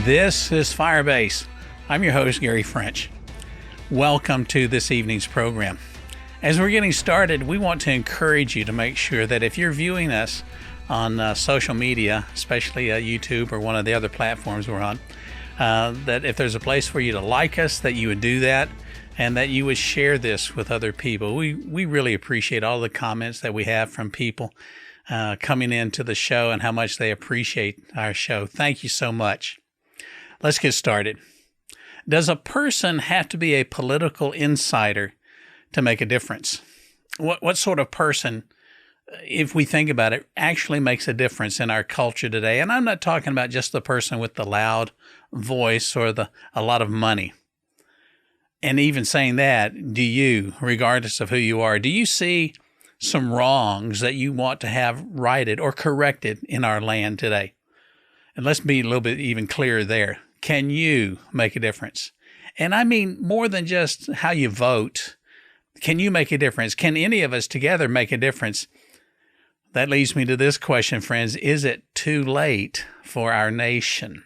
This is FireBase. I'm your host, Gary French. Welcome to this evening's program. As we're getting started, we want to encourage you to make sure that if you're viewing us on social media, especially YouTube or one of the other platforms we're on, that if there's a place for you to like us, that you would do that and that you would share this with other people. We really appreciate all the comments that we have from people coming into the show and how much they appreciate our show. Thank you so much. Let's get started. Does a person have to be a political insider to make a difference? What sort of person, if we think about it, actually makes a difference in our culture today? And I'm not talking about just the person with the loud voice or a lot of money. And even saying that, do you, regardless of who you are, do you see some wrongs that you want to have righted or corrected in our land today? And let's be a little bit even clearer there. Can you make a difference? And I mean more than just how you vote. Can you make a difference? Can any of us together make a difference? That leads me to this question, friends. Is it too late for our nation?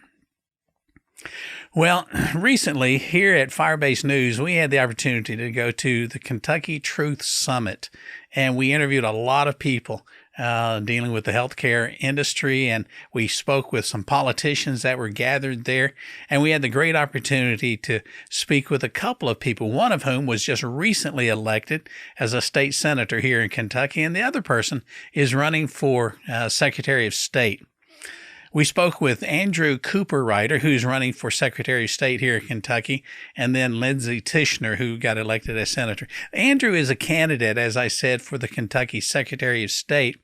Well, recently here at FireBase News, we had the opportunity to go to the Kentucky Truth Summit, and we interviewed a lot of people dealing with the healthcare industry, and we spoke with some politicians that were gathered there, and we had the great opportunity to speak with a couple of people, one of whom was just recently elected as a state senator here in Kentucky, and the other person is running for Secretary of State. We spoke with Andrew Cooperrider, who's running for Secretary of State here in Kentucky, and then Lindsey Tichenor, who got elected as senator. Andrew is a candidate, as I said, for the Kentucky Secretary of State,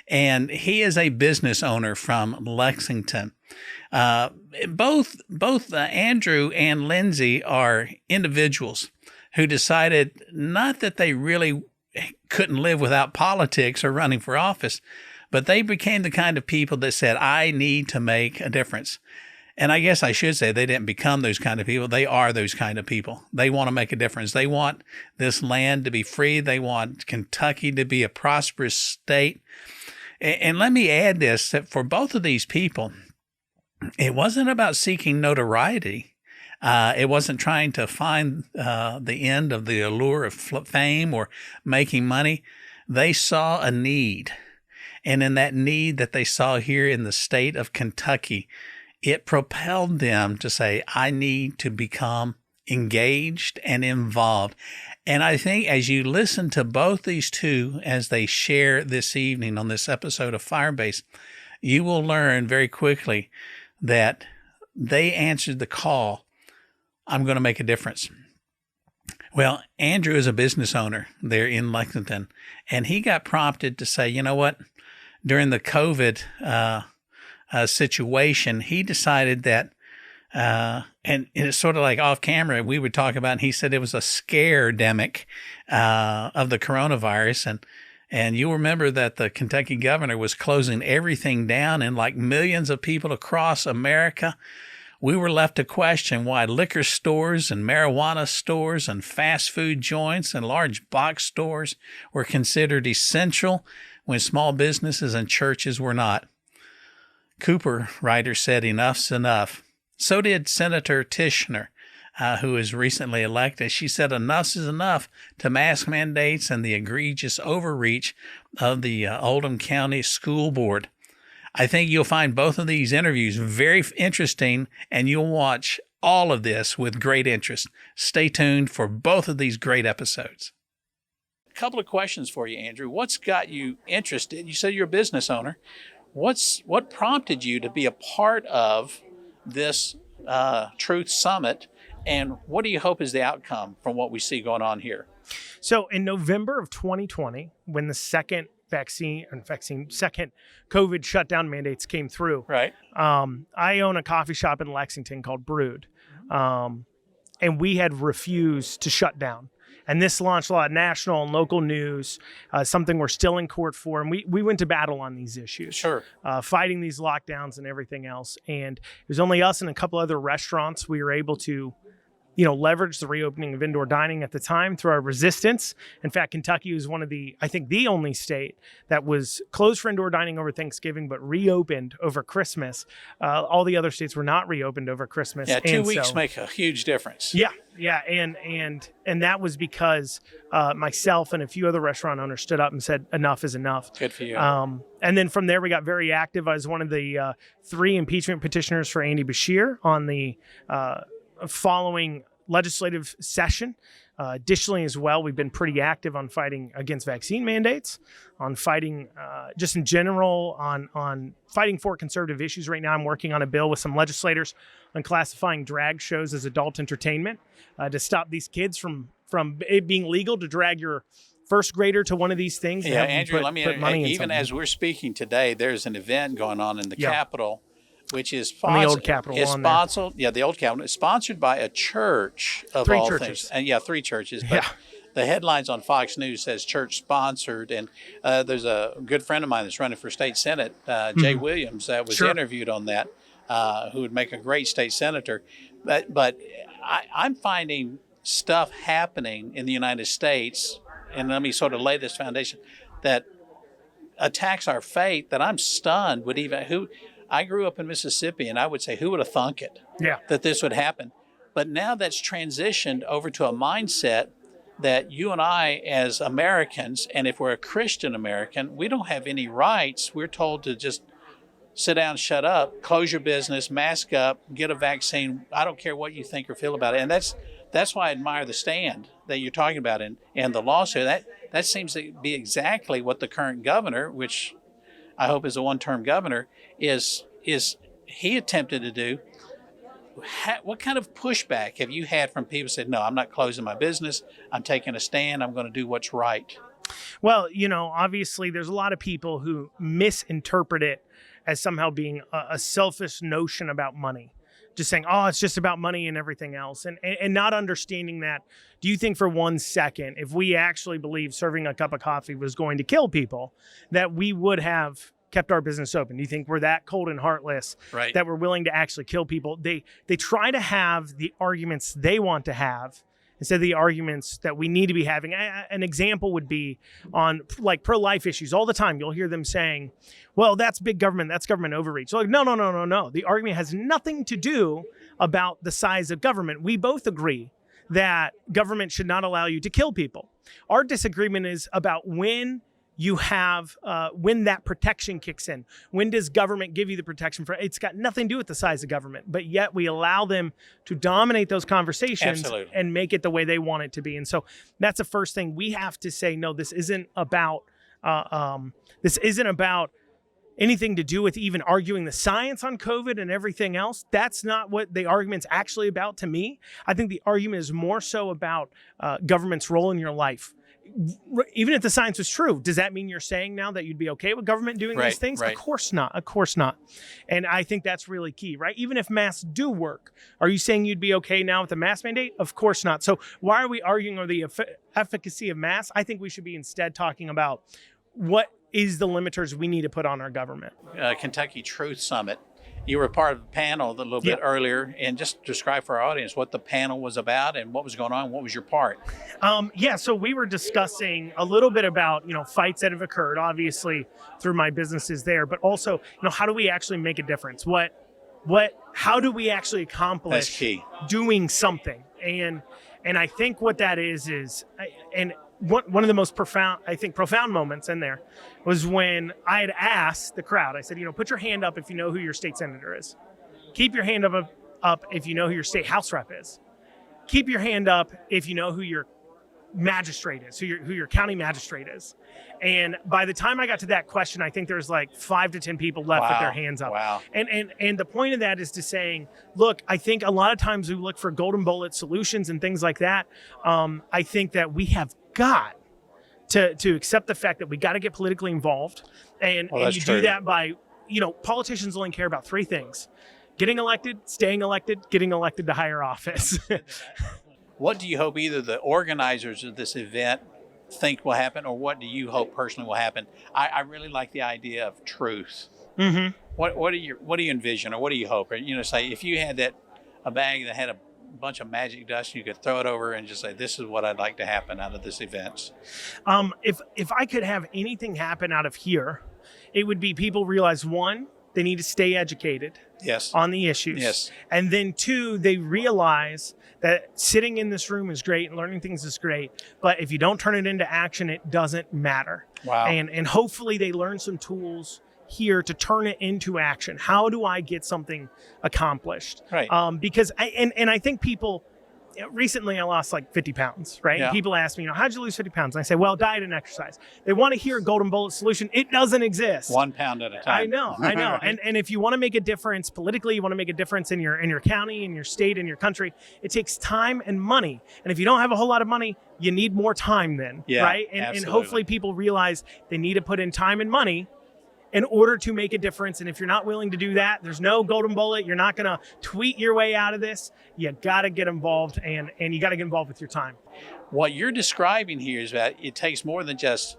and he is a business owner from Lexington. Both Andrew and Lindsey are individuals who decided not that they really couldn't live without politics or running for office, but they became the kind of people that said, I need to make a difference. And I guess I should say they didn't become those kind of people. They are those kind of people. They want to make a difference. They want this land to be free. They want Kentucky to be a prosperous state. And let me add this, that for both of these people, it wasn't about seeking notoriety. It wasn't trying to find the end of the allure of fame or making money. They saw a need. And in that need that they saw here in the state of Kentucky, it propelled them to say, I need to become engaged and involved. And I think as you listen to both these two as they share this evening on this episode of FireBase, you will learn very quickly that they answered the call, I'm going to make a difference. Well, Andrew is a business owner there in Lexington, and he got prompted to say, you know what? During the COVID situation, he decided that, and it's sort of like off camera, we would talk about, and he said it was a scare-demic of the coronavirus. And you'll remember that the Kentucky governor was closing everything down, and like millions of people across America, we were left to question why liquor stores and marijuana stores and fast food joints and large box stores were considered essential when small businesses and churches were not. Cooperrider said enough's enough. So did Senator Tichenor, who was recently elected. She said enough is enough to mask mandates and the egregious overreach of the Oldham County School Board. I think you'll find both of these interviews very interesting, and you'll watch all of this with great interest. Stay tuned for both of these great episodes. A couple of questions for you, Andrew. What's got you interested? You said you're a business owner. What prompted you to be a part of this Truth Summit, and what do you hope is the outcome from what we see going on here? So in November of 2020, when the second COVID shutdown mandates came through, right? I own a coffee shop in Lexington called Brewed, and we had refused to shut down. And this launched a lot of national and local news, something we're still in court for. And we went to battle on these issues, sure, fighting these lockdowns and everything else. And it was only us and a couple other restaurants we were able to leveraged the reopening of indoor dining at the time through our resistance. In fact, Kentucky was one of I think the only state that was closed for indoor dining over Thanksgiving, but reopened over Christmas. All the other states were not reopened over Christmas. Yeah, 2 weeks make a huge difference. Yeah, and that was because myself and a few other restaurant owners stood up and said, enough is enough. Good for you. And then from there, we got very active. I was one of the 3 impeachment petitioners for Andy Beshear on the following legislative session. Additionally, as well, we've been pretty active on fighting against vaccine mandates, on fighting just in general, on fighting for conservative issues. Right now, I'm working on a bill with some legislators on classifying drag shows as adult entertainment to stop these kids from it being legal to drag your first grader to one of these things. Yeah, Andrew, let me even as we're speaking today, there's an event going on in the Capitol, which is on the old Capitol. Sponsored, the old Capitol. It's sponsored by a church of 3 all churches. things. And 3 churches. But the headlines on Fox News says church sponsored. And there's a good friend of mine that's running for state senate, Jay Williams, that was interviewed on that, who would make a great state senator. But I'm finding stuff happening in the United States, and let me sort of lay this foundation, that attacks our faith, that I'm stunned with I grew up in Mississippi, and I would say, who would have thunk it that this would happen? But now that's transitioned over to a mindset that you and I as Americans, and if we're a Christian American, we don't have any rights. We're told to just sit down, shut up, close your business, mask up, get a vaccine. I don't care what you think or feel about it. And that's why I admire the stand that you're talking about and the lawsuit. That seems to be exactly what the current governor, which I hope is a one-term governor, is he attempted to do. What kind of pushback have you had from people who said, no, I'm not closing my business, I'm taking a stand, I'm going to do what's right? Well, obviously there's a lot of people who misinterpret it as somehow being a selfish notion about money. Just saying, oh, it's just about money and everything else. And not understanding that. Do you think for 1 second, if we actually believed serving a cup of coffee was going to kill people, that we would have kept our business open? Do you think we're that cold and heartless that we're willing to actually kill people? They try to have the arguments they want to have instead of the arguments that we need to be having. An example would be on like pro-life issues. All the time you'll hear them saying, well, that's big government, that's government overreach. So like, no. The argument has nothing to do about the size of government. We both agree that government should not allow you to kill people. Our disagreement is about when you have, when that protection kicks in. When does government give you the protection for? It's got nothing to do with the size of government, but yet we allow them to dominate those conversations and make it the way they want it to be. And so that's the first thing we have to say. No, this isn't about. This isn't about anything to do with even arguing the science on COVID and everything else. That's not what the argument's actually about to me. I think the argument is more so about government's role in your life. Even if the science was true, does that mean you're saying now that you'd be okay with government doing these things? Of course not. Of course not. And I think that's really key, right? Even if masks do work, are you saying you'd be okay now with the mask mandate? Of course not. So why are we arguing over the efficacy of masks? I think we should be instead talking about what is the limiters we need to put on our government. Kentucky Truth Summit. You were part of the panel a little bit earlier, and just describe for our audience what the panel was about and what was going on. What was your part? So we were discussing a little bit about, fights that have occurred, obviously through my businesses there, but also, how do we actually make a difference? How do we actually accomplish doing something? And I think what that is one of the most profound moments in there was when I had asked the crowd, I said, put your hand up if you know who your state senator is. Keep your hand up if you know who your state house rep is. Keep your hand up if you know who your magistrate is, who your county magistrate is. And by the time I got to that question, I think there's like 5 to 10 people left with their hands up. Wow. And the point of that is to saying, look, I think a lot of times we look for golden bullet solutions and things like that. I think that we have got to accept the fact that we got to get politically involved. And you do that by, politicians only care about 3 things: getting elected, staying elected, getting elected to higher office. What do you hope either the organizers of this event think will happen, or what do you hope personally will happen? I really like the idea of truth. Mm-hmm. What do you envision, or what do you hope? Or, say if you had a bag that had a bunch of magic dust, you could throw it over and just say, this is what I'd like to happen out of this event? If I could have anything happen out of here, it would be people realize, one, they need to stay educated on the issues. Yes. And then two, they realize that sitting in this room is great and learning things is great, but if you don't turn it into action, it doesn't matter. Wow. And hopefully they learn some tools here to turn it into action. How do I get something accomplished? Right. Because I think people, recently I lost like 50 pounds, right? Yeah. People ask me, how'd you lose 50 pounds? And I say, well, diet and exercise. They want to hear a golden bullet solution. It doesn't exist. 1 pound at a time. I know. And if you want to make a difference politically, you want to make a difference in your county, in your state, in your country, it takes time and money. And if you don't have a whole lot of money, you need more time then, right? And hopefully people realize they need to put in time and money in order to make a difference. And if you're not willing to do that, there's no golden bullet. You're not going to tweet your way out of this. You got to get involved, and you got to get involved with your time. What you're describing here is that it takes more than just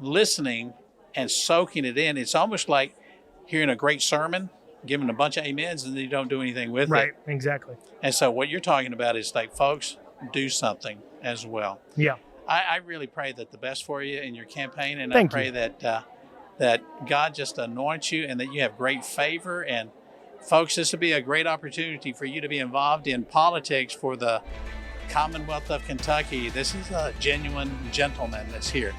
listening and soaking it in. It's almost like hearing a great sermon, giving a bunch of amens, and then you don't do anything with it. Right, exactly. And so what you're talking about is like, folks, do something as well. Yeah. I really pray that the best for you in your campaign, and Thank I pray you. that God just anoints you and that you have great favor. And folks, this would be a great opportunity for you to be involved in politics for the Commonwealth of Kentucky. This is a genuine gentleman that's here.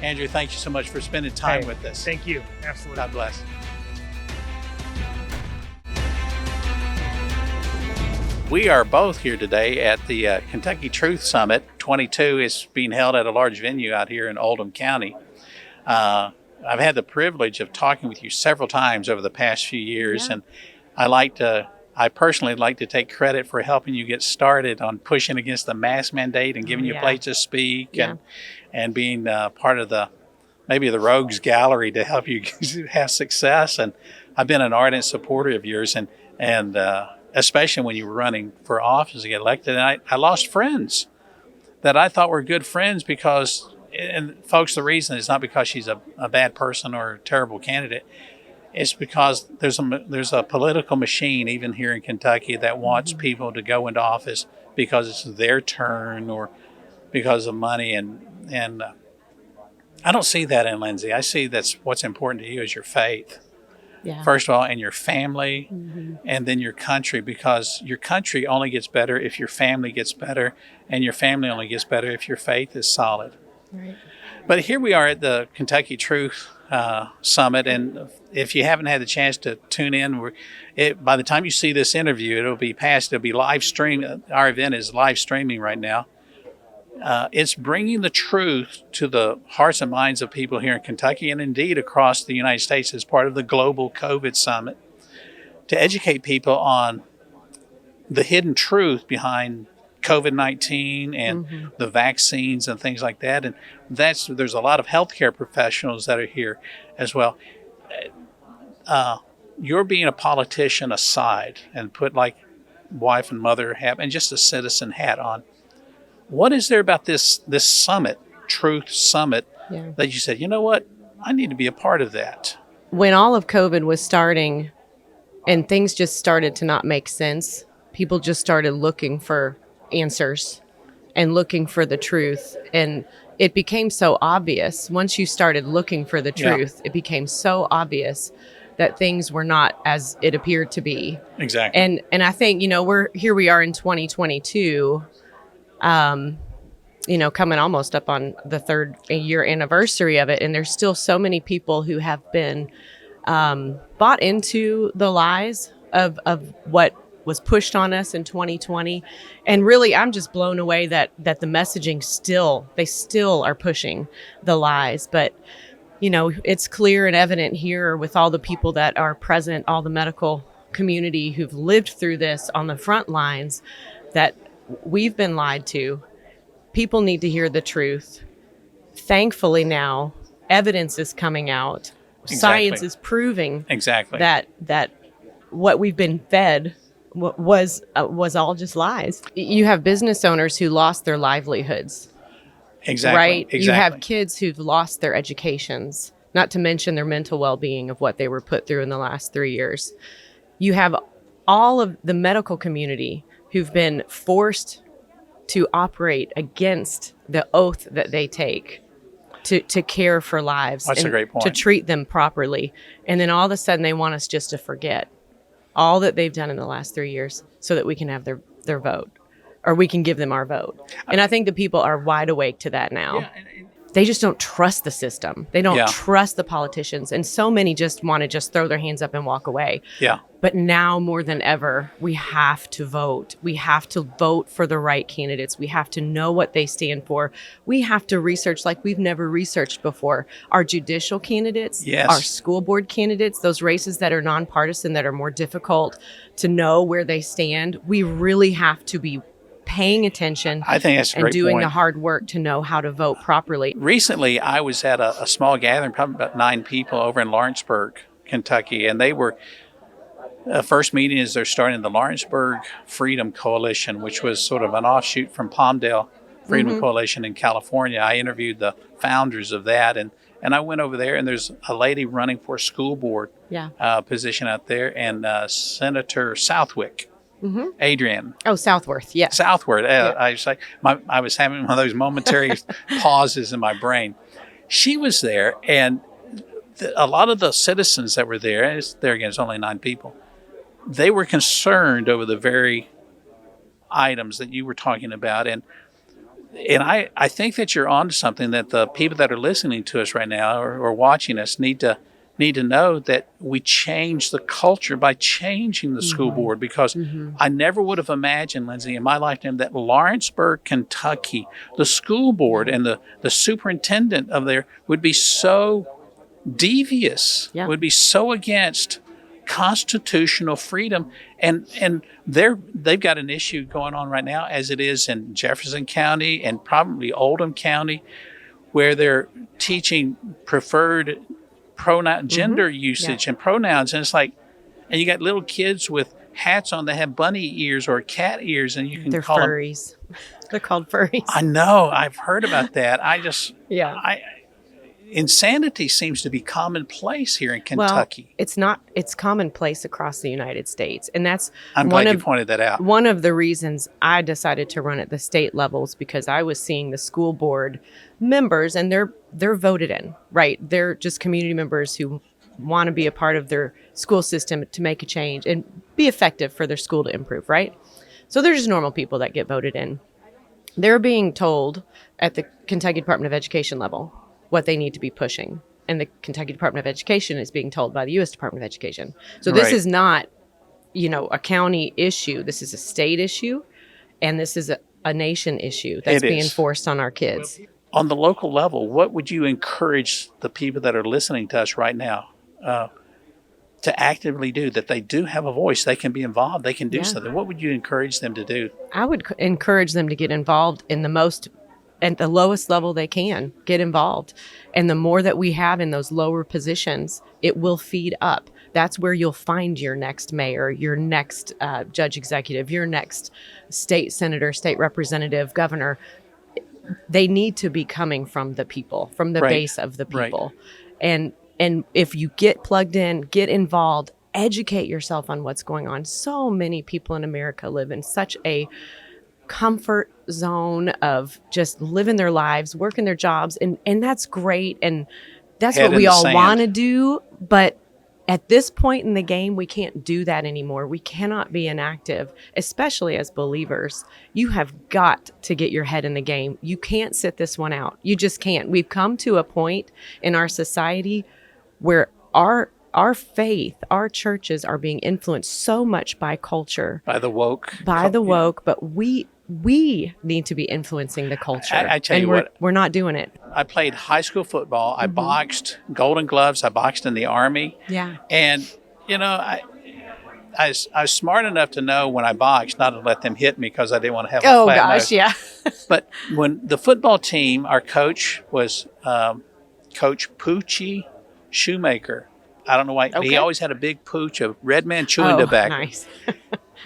Andrew, thank you so much for spending time with us. Thank you. Absolutely. God bless. We are both here today at the Kentucky Truth Summit 22. It's being held at a large venue out here in Oldham County. I've had the privilege of talking with you several times over the past few years, and I personally like to take credit for helping you get started on pushing against the mask mandate and giving you a place to speak and being part of maybe the rogues gallery to help you have success. And I've been an ardent supporter of yours, and especially when you were running for office to get elected. And I lost friends that I thought were good friends because, and folks, the reason is not because she's a bad person or a terrible candidate. It's because there's a political machine, even here in Kentucky, that wants people to go into office because it's their turn or because of money. And I don't see that in Lindsey. I see that's what's important to you is your faith. Yeah. First of all, and your family, and then your country, because your country only gets better if your family gets better, and your family only gets better if your faith is solid. Right. But here we are at the Kentucky Truth Summit, and if you haven't had the chance to tune in, by the time you see this interview, it'll be live stream. Our event is live streaming right now. It's bringing the truth to the hearts and minds of people here in Kentucky and indeed across the United States as part of the Global COVID Summit to educate people on the hidden truth behind COVID-19 and the vaccines and things like that. And there's a lot of healthcare professionals that are here as well. You're being a politician aside and put like wife and mother hat and just a citizen hat on. What is there about this summit, Truth Summit, that you said, you know what, I need to be a part of that? When all of COVID was starting and things just started to not make sense, people just started looking for answers and looking for the truth. And it became so obvious. Once you started looking for the truth, it became so obvious that things were not as it appeared to be. Exactly. And I think, we are in 2022, coming almost up on the 3rd year anniversary of it. And there's still so many people who have been bought into the lies of what was pushed on us in 2020. And really, I'm just blown away that the messaging they still are pushing the lies. But, it's clear and evident here with all the people that are present, all the medical community who've lived through this on the front lines, that we've been lied to. People need to hear the truth. Thankfully now, evidence is coming out. Exactly. Science is proving that what we've been fed was all just lies. You have business owners who lost their livelihoods. Exactly. Right? Exactly. You have kids who've lost their educations, not to mention their mental well-being of what they were put through in the last 3 years. You have all of the medical community who've been forced to operate against the oath that they take to care for lives. That's a great point. To treat them properly. And then all of a sudden they want us just to forget all that they've done in the last 3 years so that we can have their vote, or we can give them our vote. And I think the people are wide awake to that now. They just don't trust the system. They don't trust the politicians. And so many just want to just throw their hands up and walk away. Yeah. But now more than ever, we have to vote. We have to vote for the right candidates. We have to know what they stand for. We have to research like we've never researched before. Our judicial candidates, our school board candidates, those races that are nonpartisan, that are more difficult to know where they stand. We really have to be paying attention, I think that's a great and doing point. the hard work to know how to vote properly. Recently, I was at a small gathering, probably about 9 people over in Lawrenceburg, Kentucky, and they were, first meeting is they're starting the Lawrenceburg Freedom Coalition, which was sort of an offshoot from Palmdale Freedom Coalition in California. I interviewed the founders of that, and I went over there, and there's a lady running for a school board position out there, and Senator Southwick. Adrian. Oh, Southworth. Yeah. Southward. I was like, I was having one of those momentary pauses in my brain. She was there, and a lot of the citizens that were there, and there again, it's only 9 people, they were concerned over the very items that you were talking about. And I think that you're onto something, that the people that are listening to us right now or watching us need to know that we change the culture by changing the school board, because I never would have imagined, Lindsey, in my lifetime that Lawrenceburg, Kentucky, the school board and the superintendent of there would be so devious, would be so against constitutional freedom. And they've got an issue going on right now, as it is in Jefferson County and probably Oldham County, where they're teaching preferred pronoun, gender usage and pronouns. And it's like, and you got little kids with hats on that have bunny ears or cat ears, and you can They're call furries. They're called furries. I know. I've heard about that. Insanity seems to be commonplace here in Kentucky. Well, it's not. It's commonplace across the United States. And that's I'm glad you pointed that out. One of the reasons I decided to run at the state levels, because I was seeing the school board members, and they're voted in, right? They're just community members who want to be a part of their school system to make a change and be effective for their school to improve, right? So they're just normal people that get voted in. They're being told at the Kentucky Department of Education level what they need to be pushing. And the Kentucky Department of Education is being told by the U.S. Department of Education. So this is not, a county issue. This is a state issue, and this is a nation issue that's being forced on our kids. On the local level, what would you encourage the people that are listening to us right now to actively do, that they do have a voice, they can be involved, they can do something? What would you encourage them to do? I would encourage them to get involved at the lowest level they can. Get involved. And the more that we have in those lower positions, it will feed up. That's where you'll find your next mayor, your next judge executive, your next state senator, state representative, governor. They need to be coming from the people, from the base of the people. And if you get plugged in, get involved, educate yourself on what's going on. So many people in America live in such a comfort zone of just living their lives, working their jobs, and that's great, and that's what we all want to do. But at this point in the game, we can't do that anymore. We cannot be inactive, especially as believers. You have got to get your head in the game. You can't sit this one out. You just can't. We've come to a point in our society where our faith, our churches are being influenced so much by culture, by the woke, but we need to be influencing the culture. I tell you what, we're not doing it. I played high school football. I boxed, Golden Gloves. I boxed in the Army. Yeah. And, I was smart enough to know when I boxed not to let them hit me, because I didn't want to have a flat nose. Yeah. But when the football team, our coach was Coach Poochie Shoemaker. I don't know why. Okay. He always had a big pooch, a red man chewing tobacco. Nice.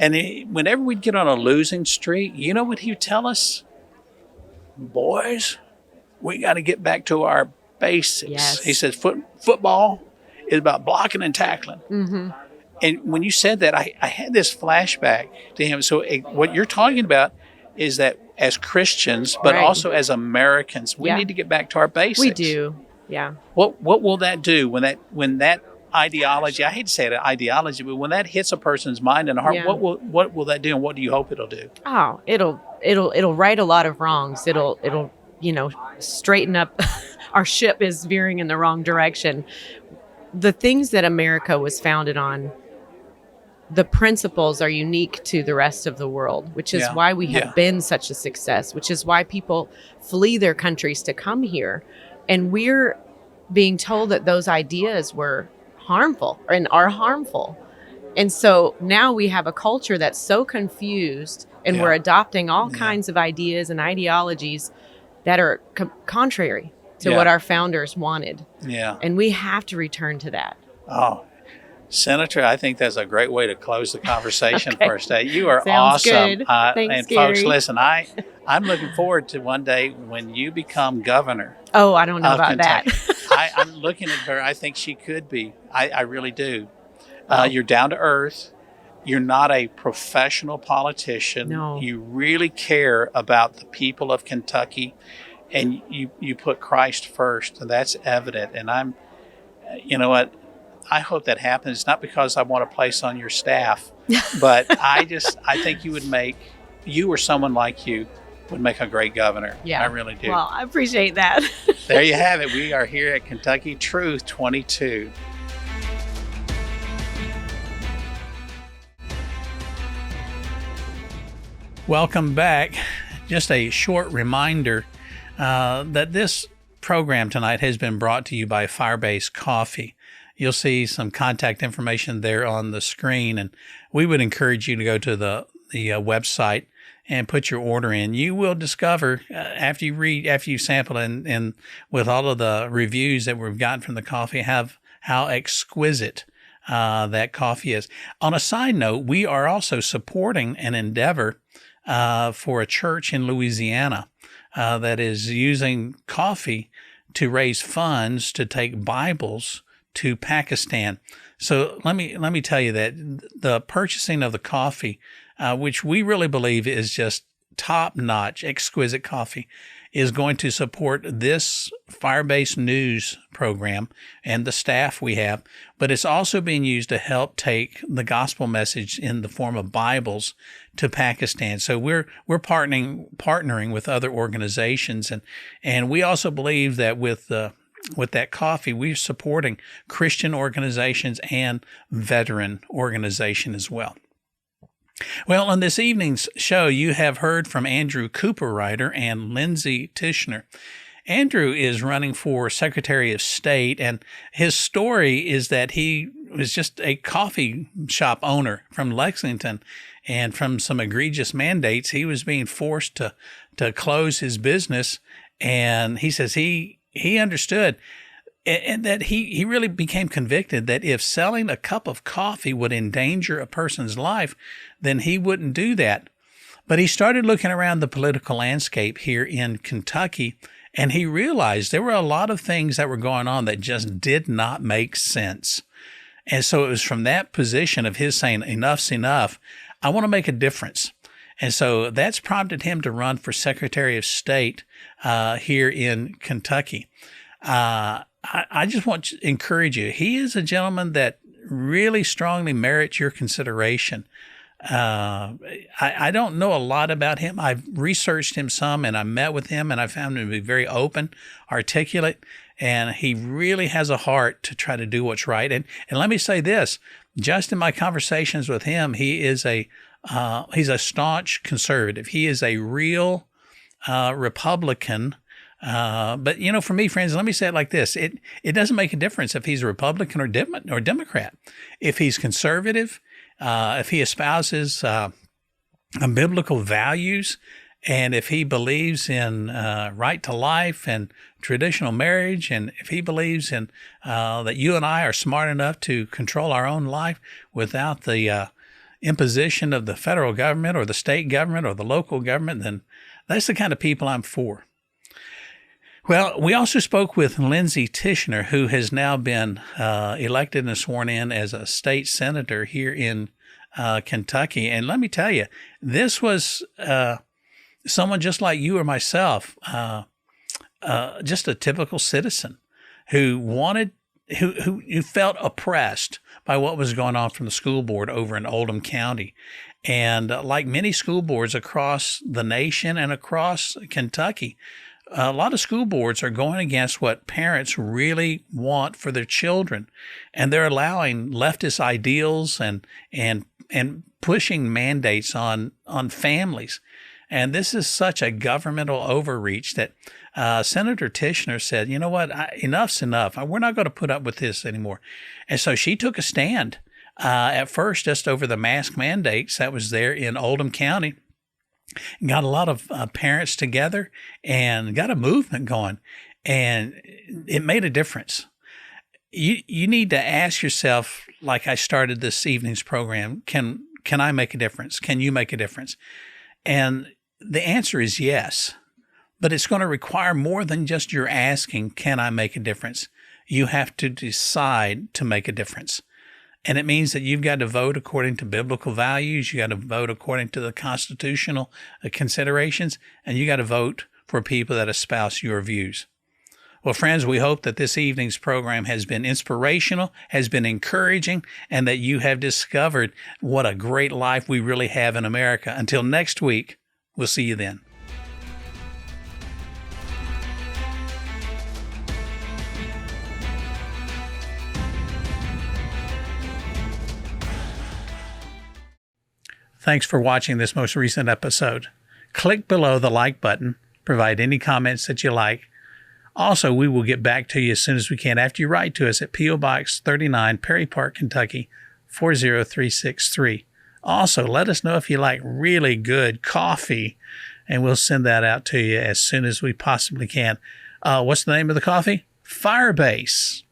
And whenever we'd get on a losing streak, you know what he would tell us? Boys, we got to get back to our basics. Yes. He says football is about blocking and tackling. And when you said that, I had this flashback to him. So what you're talking about is that as Christians, but Right. also as Americans, we Yeah. need to get back to our basics. We do. Yeah. What will that do when that ideology, I hate to say it, ideology, but when that hits a person's mind and heart, Yeah. what will that do, and what do you hope it'll do? Oh, it'll right a lot of wrongs. It'll straighten up. Our ship is veering in the wrong direction. The things that America was founded on, the principles are unique to the rest of the world, which is why we have been such a success, which is why people flee their countries to come here. And we're being told that those ideas were harmful and are harmful. And so now we have a culture that's so confused, and we're adopting all kinds of ideas and ideologies that are contrary to what our founders wanted. Yeah. And we have to return to that. Oh, Senator, I think that's a great way to close the conversation Okay. for us today. You are Sounds awesome. good. Thanks, and folks, Gary. listen, I'm looking forward to one day when you become governor Oh, I don't know of about Kentucky. that. I'm looking at her. I think she could be. I really do. You're down to earth. You're not a professional politician. No. You really care about the people of Kentucky, and you put Christ first, and that's evident. And you know what? I hope that happens. It's not because I want a place on your staff, but I think you or someone like you would make a great governor. Yeah. I really do. Well, I appreciate that. There you have it. We are here at Kentucky Truth 22. Welcome back. Just a short reminder that this program tonight has been brought to you by FireBase Coffee. You'll see some contact information there on the screen, and we would encourage you to go to the website and put your order in. You will discover after you sample and with all of the reviews that we've gotten from the coffee, how exquisite that coffee is. On a side note, we are also supporting an endeavor for a church in Louisiana that is using coffee to raise funds to take Bibles to Pakistan. So let me tell you that the purchasing of the coffee, which we really believe is just top-notch, exquisite coffee, is going to support this FireBase News program and the staff we have, but it's also being used to help take the gospel message in the form of Bibles to Pakistan. So we're partnering with other organizations, and we also believe that with that coffee, we're supporting Christian organizations and veteran organization as well. Well, on this evening's show, you have heard from Andrew Cooperrider and Lindsey Tichenor. Andrew is running for Secretary of State, and his story is that he was just a coffee shop owner from Lexington, and from some egregious mandates, he was being forced to close his business. And he says he understood, and that he really became convicted that if selling a cup of coffee would endanger a person's life, then he wouldn't do that. But he started looking around the political landscape here in Kentucky, and he realized there were a lot of things that were going on that just did not make sense. And so it was from that position of his saying, enough's enough, I want to make a difference. And so that's prompted him to run for Secretary of State here in Kentucky. I just want to encourage you. He is a gentleman that really strongly merits your consideration. I don't know a lot about him. I've researched him some, and I met with him, and I found him to be very open, articulate, and he really has a heart to try to do what's right. And let me say this, just in my conversations with him, he's a staunch conservative. He is a real Republican. But, for me, friends, let me say it like this. It doesn't make a difference if he's a Republican or Democrat. If he's conservative, if he espouses biblical values, and if he believes in right to life and traditional marriage, and if he believes in that you and I are smart enough to control our own life without the imposition of the federal government or the state government or the local government, then that's the kind of people I'm for. Well, we also spoke with Lindsey Tichenor, who has now been elected and sworn in as a state senator here in Kentucky. And let me tell you, this was someone just like you or myself, just a typical citizen who who felt oppressed by what was going on from the school board over in Oldham County. And like many school boards across the nation and across Kentucky, a lot of school boards are going against what parents really want for their children, and they're allowing leftist ideals and pushing mandates on families. And this is such a governmental overreach that Senator Tichenor said, you know what, enough's enough. We're not going to put up with this anymore. And so she took a stand at first just over the mask mandates that was there in Oldham County. Got a lot of parents together and got a movement going, and it made a difference. You need to ask yourself, like I started this evening's program, can I make a difference? Can you make a difference? And the answer is yes, but it's going to require more than just your asking, can I make a difference? You have to decide to make a difference. And it means that you've got to vote according to biblical values. You got to vote according to the constitutional considerations, and you got to vote for people that espouse your views. Well, friends, we hope that this evening's program has been inspirational, has been encouraging, and that you have discovered what a great life we really have in America. Until next week, we'll see you then. Thanks for watching this most recent episode. Click below the like button. Provide any comments that you like. Also, we will get back to you as soon as we can after you write to us at P.O. Box 39, Perry Park, Kentucky, 40363. Also, let us know if you like really good coffee, and we'll send that out to you as soon as we possibly can. What's the name of the coffee? FireBase.